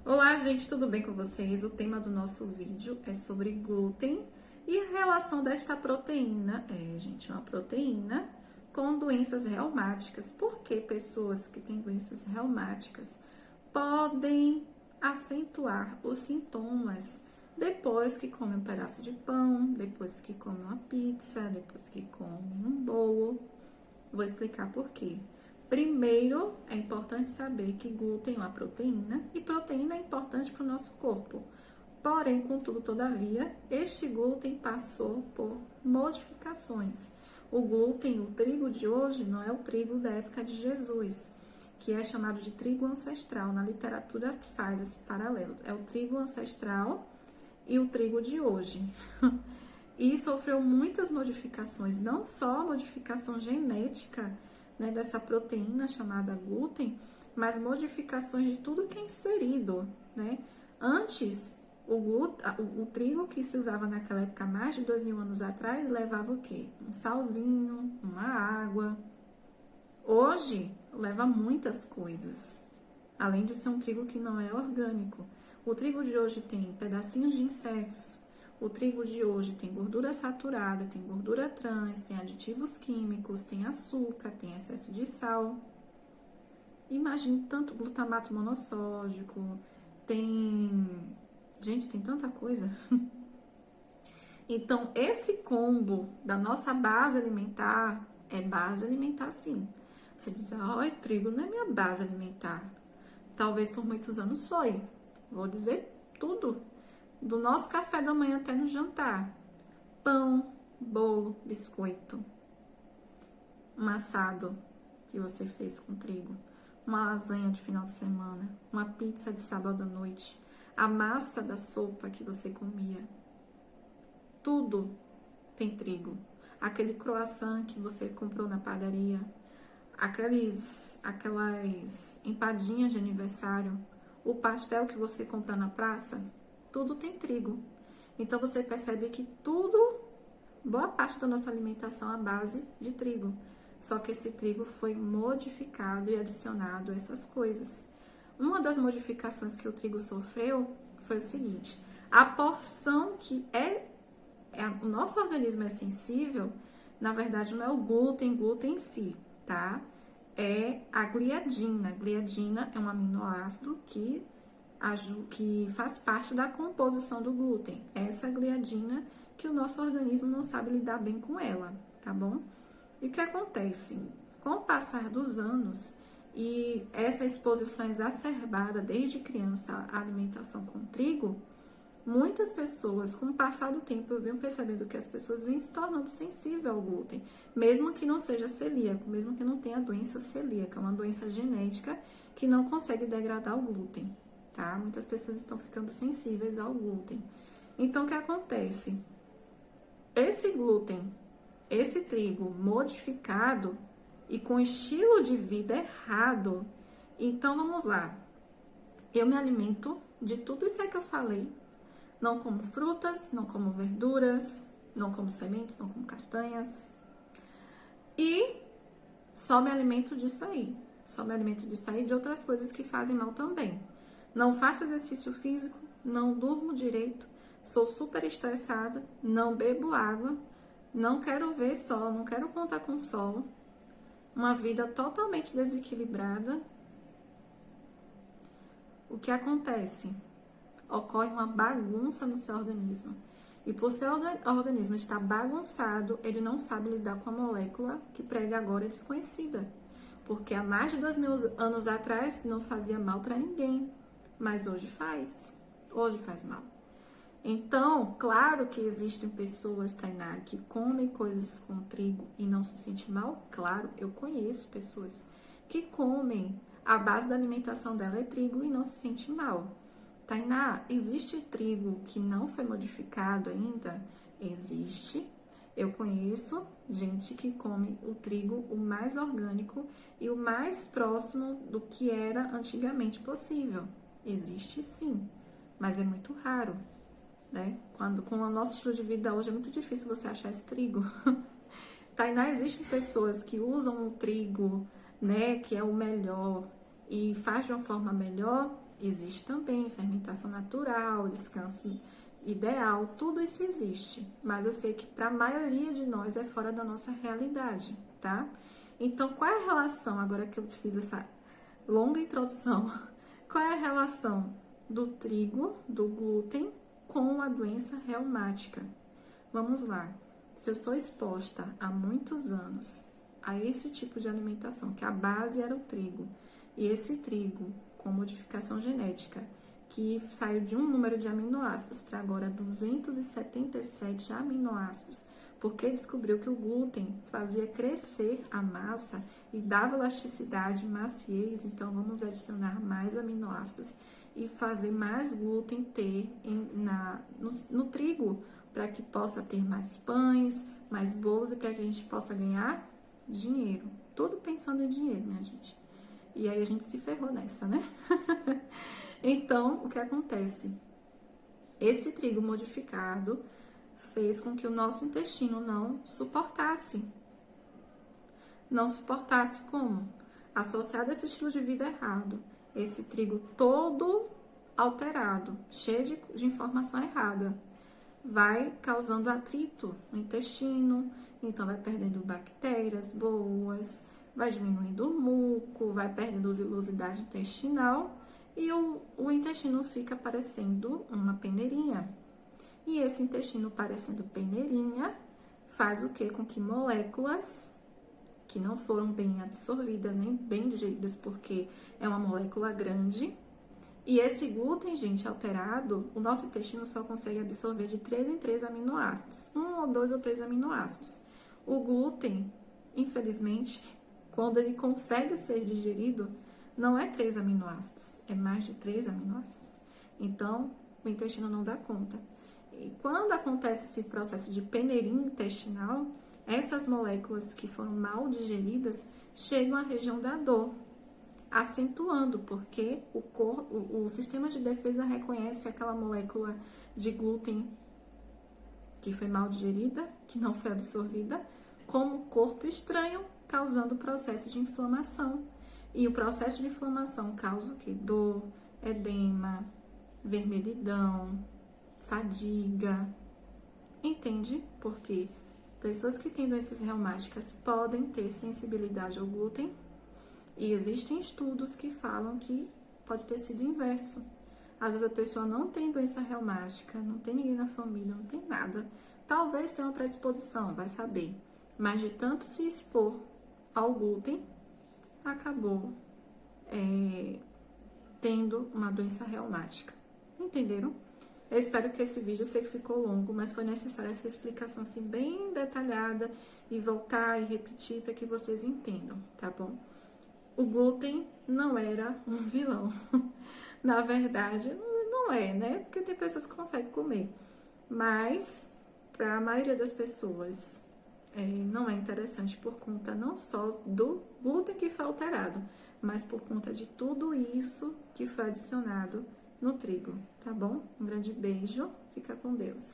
Olá, gente, tudo bem com vocês? O tema do nosso vídeo é sobre glúten e a relação desta proteína, gente, uma proteína com doenças reumáticas. Por que pessoas que têm doenças reumáticas podem acentuar os sintomas depois que comem um pedaço de pão, depois que comem uma pizza, depois que comem um bolo? Vou explicar por quê. Primeiro, é importante saber que glúten é uma proteína e proteína é importante para o nosso corpo. Porém, contudo, todavia, este glúten passou por modificações. O glúten, o trigo de hoje, não é o trigo da época de Jesus, que é chamado de trigo ancestral. Na literatura faz esse paralelo. É o trigo ancestral e o trigo de hoje. E sofreu muitas modificações, não só modificação genética, né, dessa proteína chamada glúten, mas modificações de tudo que é inserido, né? Antes, o trigo que se usava naquela época, mais de 2000 anos atrás, levava o quê? Um salzinho, uma água. Hoje, leva muitas coisas, além de ser um trigo que não é orgânico. O trigo de hoje tem pedacinhos de insetos. O trigo de hoje tem gordura saturada, tem gordura trans, tem aditivos químicos, tem açúcar, tem excesso de sal. Imagine tanto glutamato monossódico, tem. Gente, tem tanta coisa. Então, esse combo da nossa base alimentar é base alimentar, sim. Você diz, ai, trigo não é minha base alimentar. Talvez por muitos anos foi. Vou dizer tudo. Do nosso café da manhã até no jantar. Pão, bolo, biscoito. Um assado que você fez com trigo. Uma lasanha de final de semana. Uma pizza de sábado à noite. A massa da sopa que você comia. Tudo tem trigo. Aquele croissant que você comprou na padaria. Aquelas empadinhas de aniversário. O pastel que você compra na praça. Tudo tem trigo. Então você percebe que tudo, boa parte da nossa alimentação é a base de trigo. Só que esse trigo foi modificado e adicionado a essas coisas. Uma das modificações que o trigo sofreu foi o seguinte: a porção que o nosso organismo é sensível, na verdade não é o glúten em si, tá? É a gliadina. A gliadina é um aminoácido que faz parte da composição do glúten. Essa gliadina que o nosso organismo não sabe lidar bem com ela, tá bom? E o que acontece? Com o passar dos anos e essa exposição exacerbada desde criança à alimentação com trigo, muitas pessoas, com o passar do tempo, eu venho percebendo que as pessoas vêm se tornando sensíveis ao glúten, mesmo que não seja celíaco, mesmo que não tenha a doença celíaca, uma doença genética que não consegue degradar o glúten. Tá? Muitas pessoas estão ficando sensíveis ao glúten. Então, o que acontece? Esse glúten, esse trigo modificado e com estilo de vida errado, então vamos lá. Eu me alimento de tudo isso aí que eu falei. Não como frutas, não como verduras, não como sementes, não como castanhas. E só me alimento disso aí. Só me alimento disso aí e de outras coisas que fazem mal também. Não faço exercício físico, não durmo direito, sou super estressada, não bebo água, não quero ver sol, não quero contar com sol, uma vida totalmente desequilibrada. O que acontece? Ocorre uma bagunça no seu organismo. E por seu organismo estar bagunçado, ele não sabe lidar com a molécula que para ele agora é desconhecida. Porque há mais de 2000 anos atrás não fazia mal para ninguém. Mas hoje faz. Hoje faz mal. Então, claro que existem pessoas, Tainá, que comem coisas com trigo e não se sentem mal. Claro, eu conheço pessoas que comem, a base da alimentação dela é trigo e não se sente mal. Tainá, existe trigo que não foi modificado ainda? Existe. Eu conheço gente que come o trigo o mais orgânico e o mais próximo do que era antigamente possível. Existe sim, mas é muito raro, né? Com o nosso estilo de vida hoje é muito difícil você achar esse trigo. Tainá, existem pessoas que usam o trigo, né, que é o melhor e faz de uma forma melhor. Existe também fermentação natural, descanso ideal, tudo isso existe. Mas eu sei que para a maioria de nós é fora da nossa realidade, tá? Então, qual é a relação, agora que eu fiz essa longa introdução, qual é a relação do trigo, do glúten, com a doença reumática? Vamos lá. Se eu sou exposta há muitos anos a esse tipo de alimentação, que a base era o trigo, e esse trigo com modificação genética, que saiu de um número de aminoácidos para agora 277 aminoácidos, porque descobriu que o glúten fazia crescer a massa e dava elasticidade, maciez, então vamos adicionar mais aminoácidos e fazer mais glúten ter no trigo, para que possa ter mais pães, mais bolos e para que a gente possa ganhar dinheiro. Tudo pensando em dinheiro, minha gente. E aí a gente se ferrou nessa, né? Então, o que acontece? Esse trigo modificado fez com que o nosso intestino não suportasse. Não suportasse como? Associado a esse estilo de vida errado, esse trigo todo alterado, cheio de informação errada, vai causando atrito no intestino, então vai perdendo bactérias boas, vai diminuindo o muco, vai perdendo vilosidade intestinal e o intestino fica parecendo uma peneirinha. E esse intestino parecendo peneirinha faz o que? Com que moléculas que não foram bem absorvidas, nem bem digeridas, porque é uma molécula grande. E esse glúten, gente, alterado, o nosso intestino só consegue absorver de 3 em 3 aminoácidos. 1 ou 2 ou 3 aminoácidos. O glúten, infelizmente, quando ele consegue ser digerido, não é 3 aminoácidos, é mais de 3 aminoácidos. Então, o intestino não dá conta. E quando acontece esse processo de peneirinho intestinal, essas moléculas que foram mal digeridas chegam à região da dor, acentuando, porque o sistema de defesa reconhece aquela molécula de glúten que foi mal digerida, que não foi absorvida, como corpo estranho, causando o processo de inflamação. E o processo de inflamação causa o quê? Dor, edema, vermelhidão, fadiga. Entende? Porque pessoas que têm doenças reumáticas podem ter sensibilidade ao glúten. E existem estudos que falam que pode ter sido o inverso. Às vezes a pessoa não tem doença reumática, não tem ninguém na família, não tem nada. Talvez tenha uma predisposição, vai saber. Mas de tanto se expor ao glúten, acabou tendo uma doença reumática. Entenderam? Eu espero que esse vídeo, eu sei que ficou longo, mas foi necessária essa explicação assim bem detalhada e voltar e repetir para que vocês entendam, tá bom? O glúten não era um vilão. Na verdade, não é, né? Porque tem pessoas que conseguem comer. Mas, para a maioria das pessoas, não é interessante por conta não só do glúten que foi alterado, mas por conta de tudo isso que foi adicionado no trigo, tá bom? Um grande beijo, fica com Deus.